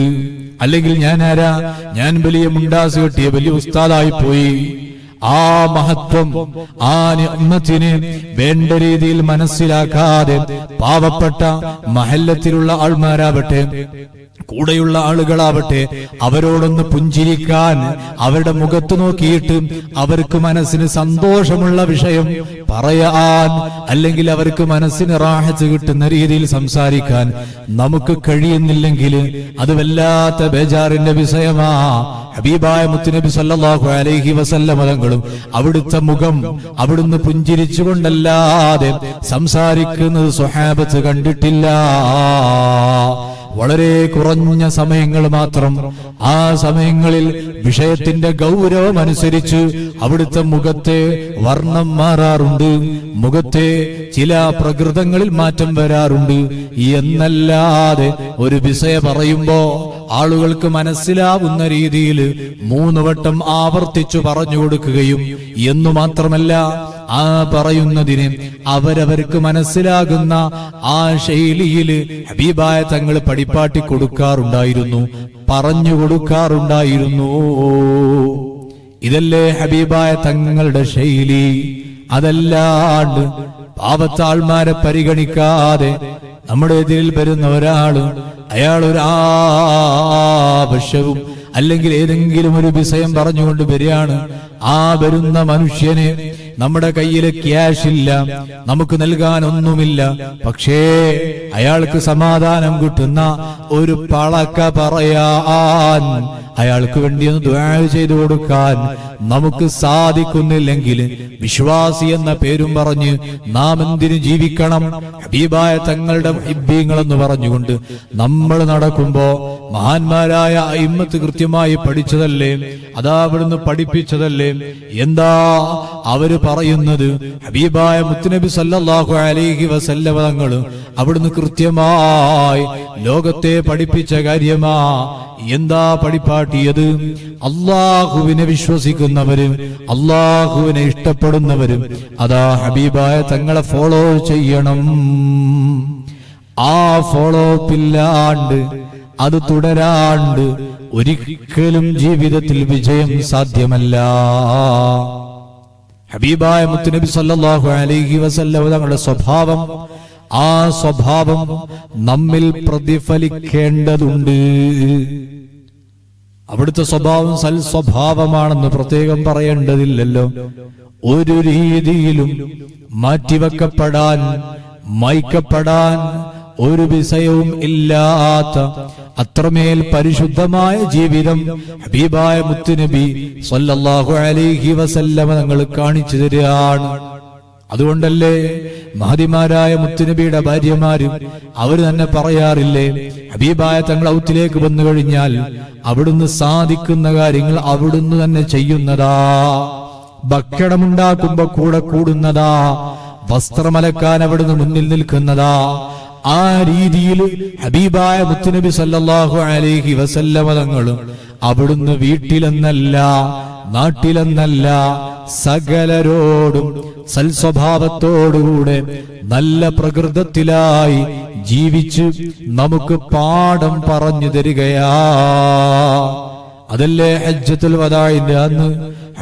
അല്ലെങ്കിൽ ഞാൻ ആരാ, ഞാൻ വലിയ മുണ്ടാസ് കെട്ടിയ വലിയ ഉസ്താദായി പോയി. ആ മഹത്വം, ആ നിഅ്മത്തിനെ വേണ്ട രീതിയിൽ മനസ്സിലാക്കാതെ പാവപ്പെട്ട മഹല്ലത്തിലുള്ള ആൾമാരാവട്ടെ, കൂടെയുള്ള ആളുകളാവട്ടെ, അവരോടൊന്ന് പുഞ്ചിരിക്കാൻ, അവരുടെ മുഖത്ത് നോക്കിയിട്ട് അവർക്ക് മനസ്സിന് സന്തോഷമുള്ള വിഷയം പറയാൻ, അല്ലെങ്കിൽ അവർക്ക് മനസ്സിന് റാഹത്ത് കിട്ടുന്ന രീതിയിൽ സംസാരിക്കാൻ നമുക്ക് കഴിയുന്നില്ലെങ്കിൽ അത് വല്ലാത്ത ബേജാറിന്റെ വിഷയമാ. ഹബീബായ മുത്തുനബി സല്ലല്ലാഹു അലൈഹി വസല്ലം തങ്ങളും അവിടുത്തെ മുഖം അവിടുന്ന് പുഞ്ചിരിച്ചുകൊണ്ടല്ലാതെ സംസാരിക്കുന്നത് സ്വഹാബത്ത് കണ്ടിട്ടില്ല. വളരെ കുറഞ്ഞ സമയങ്ങൾ മാത്രം. ആ സമയങ്ങളിൽ വിഷയത്തിന്റെ ഗൗരവം അനുസരിച്ച് അവിടുത്തെ മുഖത്തെ വർണ്ണം മാറാറുണ്ട്, മുഖത്തെ ചില പ്രകൃതങ്ങളിൽ മാറ്റം വരാറുണ്ട്. എന്നല്ലാതെ ഒരു വിഷയം പറയുമ്പോ ആളുകൾക്ക് മനസ്സിലാവുന്ന രീതിയിൽ 3 വട്ടം ആവർത്തിച്ചു പറഞ്ഞു കൊടുക്കുകയും എന്നു മാത്രമല്ല, ആ പറയുന്നതിന് അവരവർക്ക് മനസ്സിലാകുന്ന ആ ശൈലിയിൽ ഹബീബായ തങ്ങൾ പഠിപ്പാട്ടി കൊടുക്കാറുണ്ടായിരുന്നു, പറഞ്ഞു കൊടുക്കാറുണ്ടായിരുന്നു. ഇതല്ലേ ഹബീബായ തങ്ങളുടെ ശൈലി. അതല്ലാണ്ട് പാവത്താൾമാരെ പരിഗണിക്കാതെ നമ്മുടെ എതിരിൽ വരുന്ന ഒരാള്, അയാൾ ഒരു ആവശ്യവും അല്ലെങ്കിൽ ഏതെങ്കിലും ഒരു വിഷയം പറഞ്ഞുകൊണ്ട് വരികയാണ്. ആ വരുന്ന മനുഷ്യന് നമ്മുടെ കയ്യിൽ ക്യാഷ് ഇല്ല, നമുക്ക് നൽകാൻ ഒന്നുമില്ല, പക്ഷേ അയാൾക്ക് സമാധാനം കിട്ടുന്ന ഒരു പളക്ക പറയാൻ, അയാൾക്ക് വേണ്ടി ഒന്ന് ദുആ ചെയ്തു കൊടുക്കാൻ നമുക്ക് സാധിക്കുന്നില്ലെങ്കിൽ വിശ്വാസി എന്ന പേരും പറഞ്ഞ് നാം എന്തിനു ജീവിക്കണം? ഹബീബായ തങ്ങളുടെ മുഹിബ്ബീങ്ങളെന്ന് പറഞ്ഞുകൊണ്ട് നമ്മൾ നടക്കുമ്പോ മഹാന്മാരായ അയിമ്മത്ത് കൃത്യമായി പഠിച്ചതല്ലേ, അതാ അവിടുന്ന് പഠിപ്പിച്ചതല്ലേ. എന്താ അവര് പറയുന്നത്? ഹബീബായ മുത്തുനബി സല്ലല്ലാഹു അലൈഹി വസല്ലം തങ്ങൾ അവിടുന്ന് കൃത്യമായി ലോകത്തെ പഠിപ്പിച്ച കാര്യമാ. എന്താ പഠിപ്പാട്ടിയത്? അള്ളാഹുവിനെ വിശ്വസിക്കുന്നവരും അള്ളാഹുവിനെ ഇഷ്ടപ്പെടുന്നവരും അതാ ഹബീബായ തങ്ങളെ ഫോളോ ചെയ്യണം. ആ ഫോളോ പില്ലാണ്ട്, അത് തുടരാണ്ട് ഒരിക്കലും ജീവിതത്തിൽ വിജയം സാധ്യമല്ല. ഹബീബായ മുത്തുനബി സല്ലല്ലാഹു അലൈഹി വസല്ലം തങ്ങളുടെ സ്വഭാവം, ആ സ്വഭാവം നമ്മിൽ പ്രതിഫലിക്കേണ്ടതുണ്ട്. അവിടുത്തെ സ്വഭാവം സൽ സ്വഭാവമാണെന്ന് പ്രത്യേകം പറയേണ്ടതില്ലല്ലോ. ഒരു രീതിയിലും മാറ്റിവെക്കപ്പെടാൻ, മയക്കപ്പെടാൻ ഒരു വിഷയവും ഇല്ലാത്ത അത്രമേൽ പരിശുദ്ധമായ ജീവിതം ഹബീബായ മുത്തുനബി സല്ലല്ലാഹു അലൈഹി വസല്ലം തങ്ങൾ കാണിച്ചു തരികയാണ്. അതുകൊണ്ടല്ലേ മഹദിമാരായ മുത്തുനബിയുടെ ഭാര്യമാരും അവർ തന്നെ പറയാറില്ലേ, ഹബീബായ തങ്ങൾ ഔത്തിലേക്ക് വന്നു കഴിഞ്ഞാൽ അവിടുന്ന് സാധിക്കുന്ന കാര്യങ്ങൾ അവിടുന്ന് തന്നെ ചെയ്യുന്നതാ, ഭക്ഷണമുണ്ടാക്കുമ്പോ കൂടെ കൂടുന്നതാ, വസ്ത്രമലക്കാൻ അവിടുന്ന് മുന്നിൽ നിൽക്കുന്നതാ. ആ രീതിയിൽ ഹബീബായ മുത്തുനബി സല്ലല്ലാഹു അലൈഹി വസല്ലം തങ്ങളും അവിടുന്ന് വീട്ടിലെന്നല്ല, നാട്ടിലെന്നല്ല, സകലരോടും സൽസ്വഭാവത്തോടുകൂടെ നല്ല പ്രകൃതത്തിലായി ജീവിച്ച് നമുക്ക് പാഠം പറഞ്ഞു തരികയാ. അതല്ലേ ഹജ്ജത്തുൽ വദാഇന്റെ അന്ന്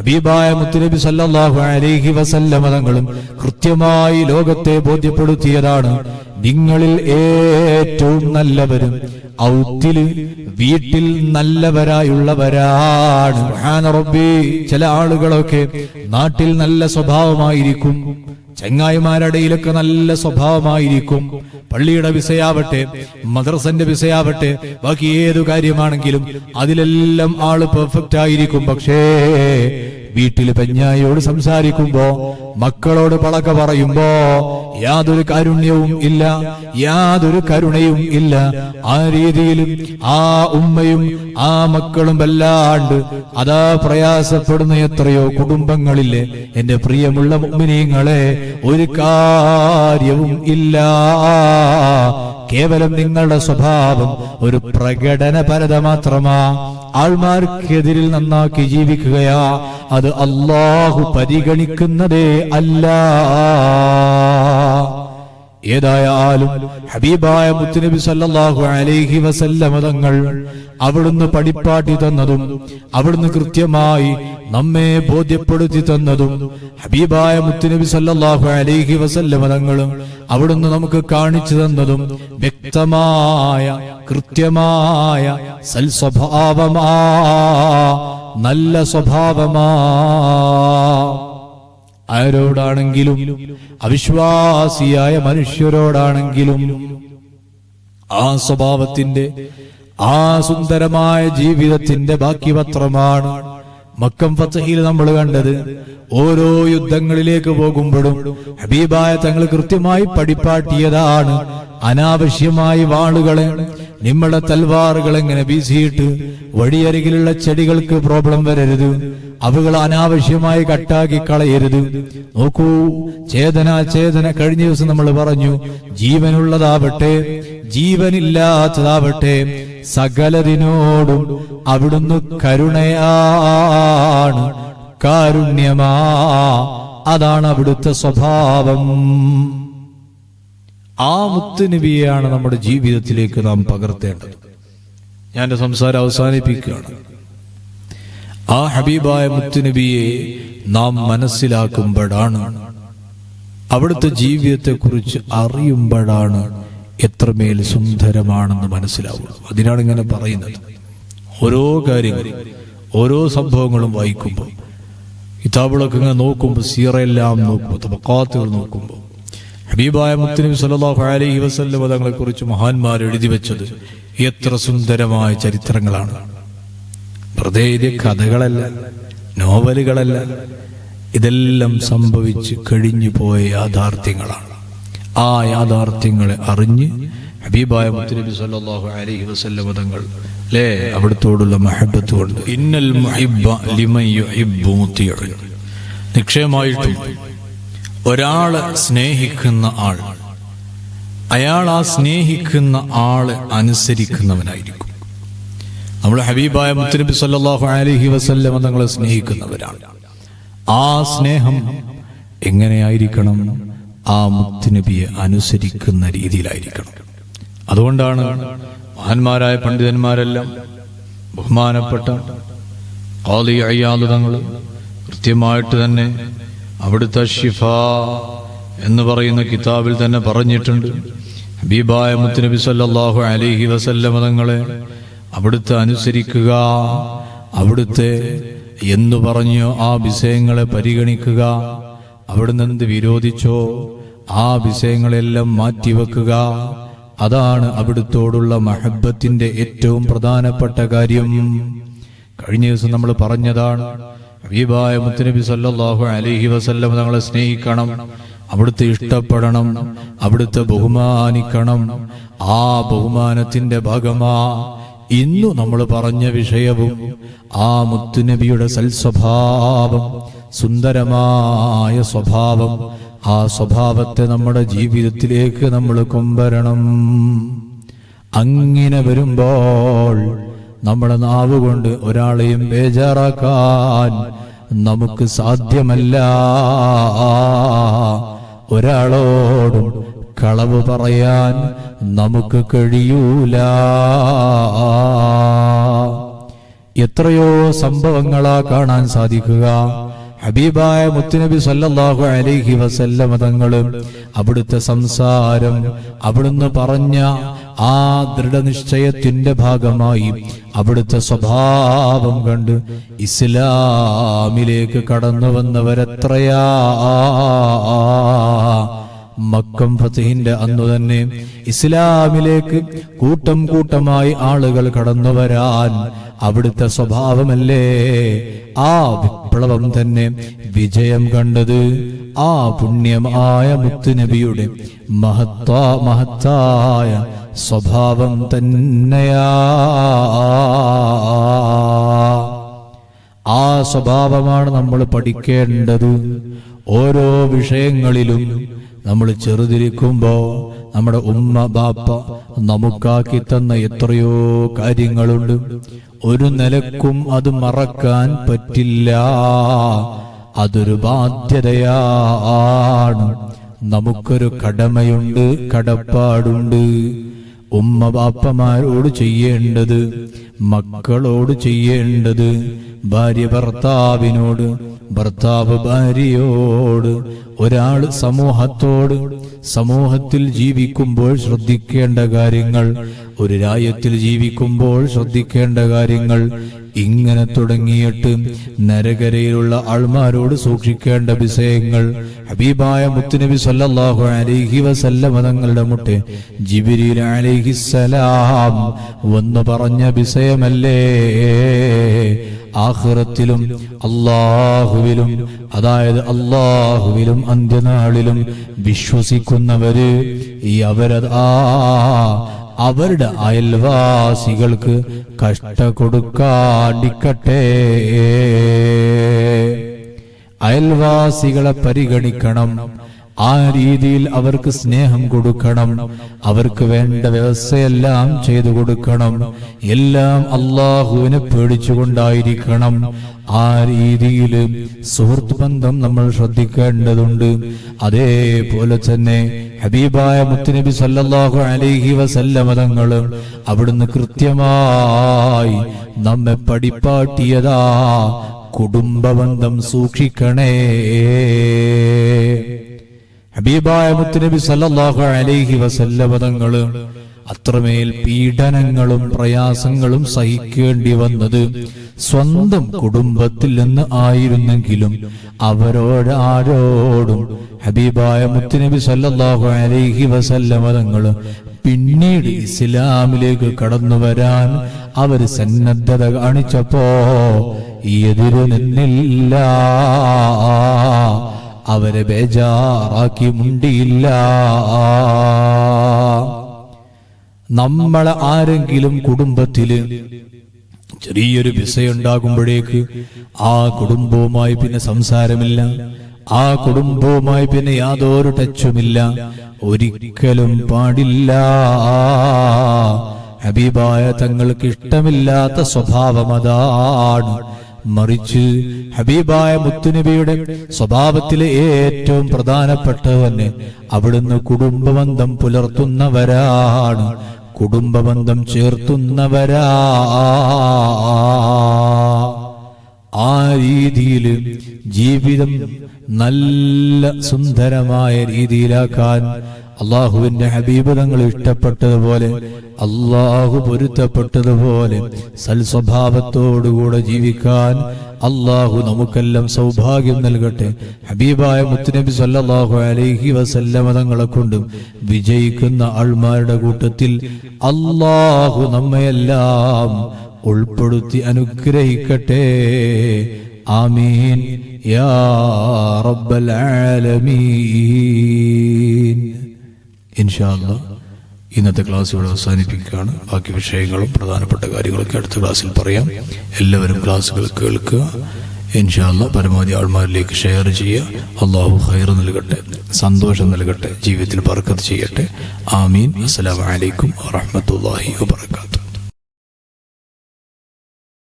ഹബീബായ മുത്തുനബി സല്ലല്ലാഹു അലൈഹി വസല്ലമ തങ്ങളും കൃത്യമായി ലോകത്തെ ബോധ്യപ്പെടുത്തിയതാണ്. നിങ്ങളിൽ ഏറ്റവും നല്ലവരും ഔത്തില് വീട്ടിൽ നല്ലവരായുള്ളവരാണ്. സുബ്ഹാന റബ്ബി. ചില ആളുകളൊക്കെ നാട്ടിൽ നല്ല സ്വഭാവമായിരിക്കും, ചങ്ങായിമാരുടെയിലൊക്കെ നല്ല സ്വഭാവമായിരിക്കും, പള്ളിയുടെ വിസയാവട്ടെ മദ്രസന്റെ വിസയാവട്ടെ ബാക്കി ഏതു കാര്യമാണെങ്കിലും അതിലെല്ലാം ആള് പെർഫെക്റ്റ് ആയിരിക്കും. പക്ഷേ വീട്ടിൽ പെഞ്ഞായിയോട് സംസാരിക്കുമ്പോ, മക്കളോട് പളക പറയുമ്പോ യാതൊരു കാരുണ്യവും ഇല്ല, യാതൊരു കരുണയും ഇല്ല. ആ രീതിയിലും ആ ഉമ്മയും ആ മക്കളും വല്ലാണ്ട് അതാ പ്രയാസപ്പെടുന്ന എത്രയോ കുടുംബങ്ങളില്ലേ. എന്റെ പ്രിയമുള്ള മുഅ്മിനീങ്ങളെ, ഒരു കാര്യവും ഇല്ല. കേവലം നിങ്ങളുടെ സ്വഭാവം ഒരു പ്രകടനപരത മാത്രമാ. ആൾമാർക്കെതിരിൽ നന്നാക്കി ജീവിക്കുകയാ, അത് അല്ലാഹു പരിഗണിക്കുന്നതേ അല്ല. ഏതായാലും ഹബീബായ മുത്തുനബി സല്ലല്ലാഹു അലൈഹി വസല്ലമ തങ്ങൾ അവിടുന്ന് പടിപ്പാട്ടി തന്നതും അവിടുന്ന് കൃത്യമായി നമ്മെ ബോധ്യപ്പെടുത്തി തന്നതും ഹബീബായ മുത്തുനബി സല്ലല്ലാഹു അലൈഹി വസല്ലമ തങ്ങളും അവിടുന്ന് നമുക്ക് കാണിച്ചു തന്നതും വ്യക്തമായ കൃത്യമായ സൽസ്വഭാവമാ, നല്ല സ്വഭാവമാ. ആരോടാണെങ്കിലും, അവിശ്വാസിയായ മനുഷ്യരോടാണെങ്കിലും ആ സ്വഭാവത്തിന്റെ ആ സുന്ദരമായ ജീവിതത്തിന്റെ ബാക്കി പത്രമാണ് മക്കം ഫതഹിൽ നമ്മൾ കണ്ടത്. ഓരോ യുദ്ധങ്ങളിലേക്ക് പോകുമ്പോഴും ഹബീബായ തങ്ങൾ കൃത്യമായി പടിപ്പാട്ടിയതാണ്. അനാവശ്യമായി വാളുകളെ, നിങ്ങളുടെ തൽവാറുകൾ എങ്ങനെ വീശിയിട്ട് വഴിയരികിലുള്ള ചെടികൾക്ക് പ്രോബ്ലം വരരുത്, അവകൾ അനാവശ്യമായി കട്ടാക്കി കളയരുത്. നോക്കൂ, ചേതന കഴിഞ്ഞ ദിവസം നമ്മൾ പറഞ്ഞു, ജീവനുള്ളതാവട്ടെ ജീവനില്ലാത്തതാവട്ടെ സകലതിനോടും അവിടുന്ന് കരുണയാണ്, കാരുണ്യമാ. അതാണ് അവിടുത്തെ സ്വഭാവം. ആ മുത്തുനബിയെയാണ് നമ്മുടെ ജീവിതത്തിലേക്ക് നാം പകർത്തേണ്ടത്. ഞാൻ എന്റെ സംസാരം അവസാനിപ്പിക്കുകയാണ്. ആ ഹബീബായ മുത്തുനബിയെ നാം മനസ്സിലാക്കുമ്പോഴാണ്, അവിടുത്തെ ജീവിതത്തെക്കുറിച്ച് അറിയുമ്പോഴാണ് എത്രമേൽ സുന്ദരമാണെന്ന് മനസ്സിലാവുള്ളൂ. അതിനാണ് ഇങ്ങനെ പറയുന്നത്. ഓരോ കാര്യങ്ങളും ഓരോ സംഭവങ്ങളും വായിക്കുമ്പോൾ, കിതാബുകളൊക്കെ ഇങ്ങനെ നോക്കുമ്പോൾ, സീറയെല്ലാം നോക്കുമ്പോൾ, തബഖാത്തുകൾ നോക്കുമ്പോൾ ഹബീബായ മുത്തുനബി സല്ലല്ലാഹു അലൈഹി വസല്ലം തങ്ങളെ കുറിച്ച് മഹാന്മാർ എഴുതി വെച്ചത് എത്ര സുന്ദരമായ ചരിത്രങ്ങളാണ്. വെറുതെ ഇത് കഥകളല്ല, നോവലുകളല്ല, ഇതെല്ലാം സംഭവിച്ച് കഴിഞ്ഞു പോയ യാഥാർത്ഥ്യങ്ങളാണ്. ആ യാഥാർത്ഥ്യങ്ങളെ അറിഞ്ഞ് ഹബീബായ മുത്തുനബി സല്ലല്ലാഹു അലൈഹി വസല്ലം തങ്ങൾ അവിടുത്തോടുള്ള മഹബ്ബത്ത് കൊണ്ട് ഇന്നൽ മുഹിബ്ബ ലിമൻ യുഹിബ്ബു മുതിഉൻ, നിശ്ചയമായിട്ടും ഒരാളെ സ്നേഹിക്കുന്ന ആൾ, അയാൾ ആ സ്നേഹിക്കുന്ന ആളെ അനുസരിക്കുന്നവനായിരിക്കും. നമ്മൾ ഹബീബായ മുത്തുനബി സല്ലല്ലാഹു അലൈഹി വസല്ലം തങ്ങളെ സ്നേഹിക്കുന്നവരാണ്. ആ സ്നേഹം എങ്ങനെയായിരിക്കണം? ആ മുത്തുനബിയെ അനുസരിക്കുന്ന രീതിയിലായിരിക്കണം. അതുകൊണ്ടാണ് മഹാന്മാരായ പണ്ഡിതന്മാരെല്ലാം, ബഹുമാനപ്പെട്ട ഖാദി അയ്യാദ് തങ്ങൾ കൃത്യമായിട്ട് തന്നെ അവിടുത്തെ ശിഫ എന്ന് പറയുന്ന കിതാബിൽ തന്നെ പറഞ്ഞിട്ടുണ്ട്. ഹബീബായ മുത്തുനബി സല്ലല്ലാഹു അലൈഹി വസല്ലം തങ്ങളെ അവിടുത്തെ അനുസരിക്കുക, അവിടുത്തെ എന്ന് പറഞ്ഞോ ആ വിഷയങ്ങളെ പരിഗണിക്കുക, അവിടുന്ന് എന്ത് വിരോധിച്ചോ ആ വിഷയങ്ങളെല്ലാം മാറ്റിവെക്കുക. അതാണ് അവിടുത്തോടുള്ള മഹബ്ബത്തിന്റെ ഏറ്റവും പ്രധാനപ്പെട്ട കാര്യം. കഴിഞ്ഞ ദിവസം നമ്മൾ പറഞ്ഞതാണ്, ഹബീബായ മുത്തുനബി സല്ലല്ലാഹു അലൈഹി വസല്ലം തങ്ങളെ സ്നേഹിക്കണം, അവിടുത്തെ ഇഷ്ടപ്പെടണം, അവിടുത്തെ ബഹുമാനിക്കണം. ആ ബഹുമാനത്തിന്റെ ഭാഗമാ ഇന്നു നമ്മൾ പറഞ്ഞ വിഷയവും. ആ മുത്തുനബിയുടെ സൽസ്വഭാവം, സുന്ദരമായ സ്വഭാവം, ആ സ്വഭാവത്തെ നമ്മുടെ ജീവിതത്തിലേക്ക് നമ്മൾ കൊണ്ടുവരണം. അങ്ങനെ വരുമ്പോൾ നമ്മുടെ നാവ് കൊണ്ട് ഒരാളെയും ബേജാറാക്കാൻ നമുക്ക് സാധ്യമല്ല. ഒരാളോടും കളവ് പറയാൻ നമുക്ക് കഴിയൂല. എത്രയോ സംഭവങ്ങളാ കാണാൻ സാധിക്കുക. ഹബീബായ മുത്തുനബി സല്ലല്ലാഹു അലൈഹി വസല്ലമ തങ്ങളും അവിടുത്തെ സംസാരം, അവിടുന്ന് പറഞ്ഞ ആ ദൃഢനിശ്ചയത്തിന്റെ ഭാഗമായി അവിടുത്തെ സ്വഭാവം കണ്ട് ഇസ്ലാമിലേക്ക് കടന്നു വന്നവരെത്രയാ. മക്കം ഫതഹിന്റെ അന്നു തന്നെ ഇസ്ലാമിലേക്ക് കൂട്ടം കൂട്ടമായി ആളുകൾ കടന്നു വരാൻ അവിടുത്തെ സ്വഭാവമല്ലേ ആ വിപ്ലവം തന്നെ വിജയം കണ്ടത്. ആ പുണ്യമായ മുത്തുനബിയുടെ മഹത്തായ സ്വഭാവം തന്നെയാ. ആ സ്വഭാവമാണ് നമ്മൾ പഠിക്കേണ്ടത്. ഓരോ വിഷയങ്ങളിലും നമ്മൾ ചെറുതിരിക്കുമ്പോ നമ്മുടെ ഉമ്മ ബാപ്പ നമുക്കാക്കി തന്ന എത്രയോ കാര്യങ്ങളുണ്ട്. ഒരു നിലക്കും അത് മറക്കാൻ പറ്റില്ല. അതൊരു ബാധ്യതയാണ്. നമുക്കൊരു കടമയുണ്ട്, കടപ്പാടുണ്ട്. ഉമ്മ ബാപ്പമാരോട് ചെയ്യേണ്ടത്, മക്കളോട് ചെയ്യേണ്ടത്, ഭാര്യ ഭർത്താവിനോട്, ഭർത്താവ് ഭാര്യയോട്, ഒരാൾ സമൂഹത്തോട്, സമൂഹത്തിൽ ജീവിക്കുമ്പോൾ ശ്രദ്ധിക്കേണ്ട കാര്യങ്ങൾ, ഒരു രാജ്യത്തിൽ ജീവിക്കുമ്പോൾ ശ്രദ്ധിക്കേണ്ട കാര്യങ്ങൾ, ഇങ്ങനെ തുടങ്ങിയിട്ട് നരകരയിലുള്ള ആൾമാരോട് സൂക്ഷിക്കേണ്ട വിഷയങ്ങൾ. ഹബീബായ മുത്തുനബി സല്ലല്ലാഹു അലൈഹി വസല്ലമ തങ്ങളുടെ മുട്ടെ ജിബ്രീൽ അലൈഹിസ്സലാം വന്നു പറഞ്ഞ വിഷയമല്ലേ. ആഖിറത്തിലും അല്ലാഹുവിലും, അതായത് അല്ലാഹുവിലും അന്ത്യനാളിലും വിശ്വസിക്കുന്നവര് അവരുടെ അയൽവാസികൾക്ക് കഷ്ട കൊടുക്കാണ്ടിക്കട്ടെ. അയൽവാസികളെ പരിഗണിക്കണം. ആ രീതിയിൽ അവർക്ക് സ്നേഹം കൊടുക്കണം. അവർക്ക് വേണ്ട വ്യവസ്ഥയെല്ലാം ചെയ്തു കൊടുക്കണം. എല്ലാം അള്ളാഹുവിനെ പേടിച്ചുകൊണ്ടായിരിക്കണം. ആ രീതിയിൽ സുഹൃത്ത് ബന്ധം നമ്മൾ ശ്രദ്ധിക്കേണ്ടതുണ്ട്. അതേപോലെ തന്നെ ഹബീബായ മുത്തുനബി സല്ലല്ലാഹു അലൈഹി വസല്ലമ തങ്ങൾ അവിടുന്ന് കൃത്യമായി നമ്മെ പഠിപ്പാട്ടിയതാ, കുടുംബബന്ധം സൂക്ഷിക്കണേ. ഹബീബായ മുത്തുനബി സല്ലല്ലാഹു അലൈഹി വസല്ലമ തങ്ങൾ അത്രമേൽ പീഡനങ്ങളും പ്രയാസങ്ങളും സഹിക്കേണ്ടി വന്നത് സ്വന്തം കുടുംബത്തിൽ നിന്ന് ആയിരുന്നെങ്കിലും അവരോടാരോടും ഹബീബായ മുത്തുനബി സല്ലല്ലാഹു അലൈഹി വസല്ലമ തങ്ങൾ പിന്നീട് ഇസ്ലാമിലേക്ക് കടന്നു വരാൻ അവർ സന്നദ്ധത കാണിച്ചപ്പോ എതിരു നിന്നില്ല. അവരെ ബേജാറാക്കി മുണ്ടിയില്ല. നമ്മളെ ആരെങ്കിലും കുടുംബത്തില് ചെറിയൊരു വിഷയുണ്ടാകുമ്പോഴേക്ക് ആ കുടുംബവുമായി പിന്നെ സംസാരമില്ല, ആ കുടുംബവുമായി പിന്നെ യാതൊരു ടച്ചുമില്ല. ഒരിക്കലും പാടില്ല. ഹബീബായ തങ്ങൾക്ക് ഇഷ്ടമില്ലാത്ത സ്വഭാവം അതാണ്. മറിച്ച് ഹബീബായ മുത്തുനബിയുടെ സ്വഭാവത്തിലെ ഏറ്റവും പ്രധാനപ്പെട്ടവന് അവിടുന്ന് കുടുംബബന്ധം പുലർത്തുന്നവരാണ്, കുടുംബബന്ധം ചേർത്തുന്നവരാ. ആ രീതിയിൽ ജീവിതം നല്ല സുന്ദരമായ രീതിയിലാക്കാൻ അള്ളാഹുവിന്റെ ഹബീബ് തങ്ങൾ ഇഷ്ടപ്പെട്ടതുപോലെ, അള്ളാഹു പൊരുത്തപ്പെട്ടതുപോലെ സൽസ്വഭാവത്തോടുകൂടെ ജീവിക്കാൻ അള്ളാഹു നമുക്കെല്ലാം സൗഭാഗ്യം നൽകട്ടെ. ഹബീബായ മുത്തുനബി സല്ലല്ലാഹു അലൈഹി വസല്ലമ തങ്ങളെ കൊണ്ട് വിജയിക്കുന്ന ആൾമാരുടെ കൂട്ടത്തിൽ അള്ളാഹു നമ്മയെല്ലാം ഉൾപ്പെടുത്തി അനുഗ്രഹിക്കട്ടെ. ആമീൻ യാ റബ്ബൽ ആലമീൻ. ഇൻഷാ അല്ലാഹ് ഇന്നത്തെ ക്ലാസ് ഇവിടെ അവസാനിപ്പിക്കുകയാണ്. ബാക്കി വിഷയങ്ങളും പ്രധാനപ്പെട്ട കാര്യങ്ങളൊക്കെ അടുത്ത ക്ലാസ്സിൽ പറയാം. എല്ലാവരും ക്ലാസ്സുകൾ കേൾക്കുക. ഇൻഷാ അല്ലാഹ് പരമാവധി ആൾമാരിലേക്ക് ഷെയർ ചെയ്യുക. അള്ളാഹു ഖൈർ നൽകട്ടെ, സന്തോഷം നൽകട്ടെ, ജീവിതത്തിൽ ബർക്കത്ത് ചെയ്യട്ടെ. ആമീൻ. അസ്സലാമു അലൈക്കും വറഹ്മത്തുള്ളാഹി വബറകാതുഹു.